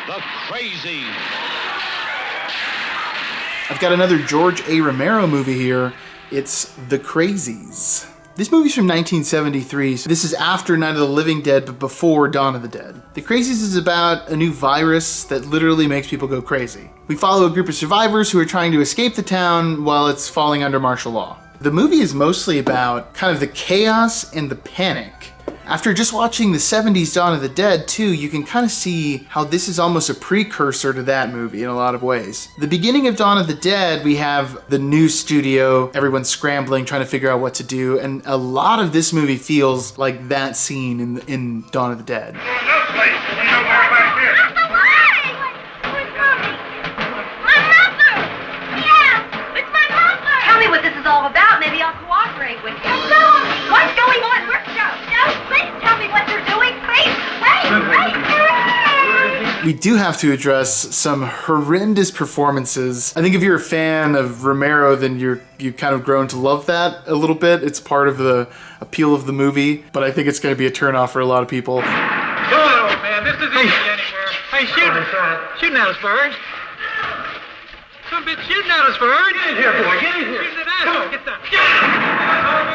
The Crazies. I've got another George A. Romero movie here. It's The Crazies. This movie's from 1973, so this is after Night of the Living Dead, but before Dawn of the Dead. The Crazies is about a new virus that literally makes people go crazy. We follow a group of survivors who are trying to escape the town while it's falling under martial law. The movie is mostly about kind of the chaos and the panic. After just watching the 70s Dawn of the Dead too, you can kind of see how this is almost a precursor to that movie in a lot of ways. The beginning of Dawn of the Dead, we have the new studio, everyone's scrambling, trying to figure out what to do, and a lot of this movie feels like that scene in Dawn of the Dead. Tell me what this is all about. Maybe I'll cooperate with you. What's going on? Please tell me what you're doing. Please. We do have to address some horrendous performances. I think if you're a fan of Romero, then you've kind of grown to love that a little bit. It's part of the appeal of the movie, but I think it's going to be a turnoff for a lot of people. Go on, old man. This isn't anywhere. Hey, shooting at us, Bird. Some bitch shooting at us, Bird. Get in here, boy. Get in here. Shooting at us. Get down.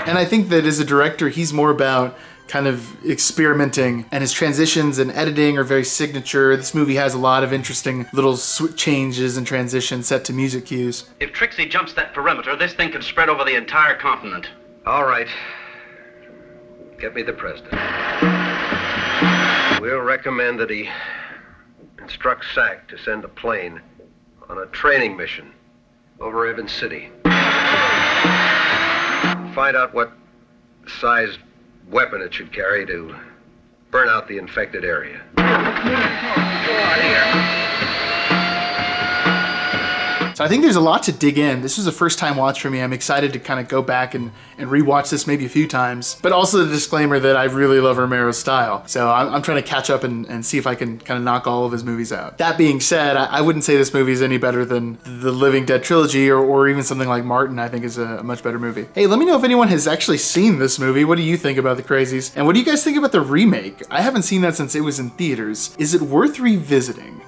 And I think that as a director, he's more about kind of experimenting, and his transitions and editing are very signature. This movie has a lot of interesting little changes and transitions set to music cues. If Trixie jumps that perimeter, this thing could spread over the entire continent. All right. Get me the president. We'll recommend that he instruct SAC to send a plane on a training mission over Evans City. Find out what size weapon it should carry to burn out the infected area. So I think there's a lot to dig in. This was a first time watch for me. I'm excited to kind of go back and rewatch this maybe a few times. But also the disclaimer that I really love Romero's style. So I'm trying to catch up and see if I can kind of knock all of his movies out. That being said, I wouldn't say this movie is any better than the Living Dead trilogy or even something like Martin. I think is a much better movie. Hey, let me know if anyone has actually seen this movie. What do you think about The Crazies? And what do you guys think about the remake? I haven't seen that since it was in theaters. Is it worth revisiting?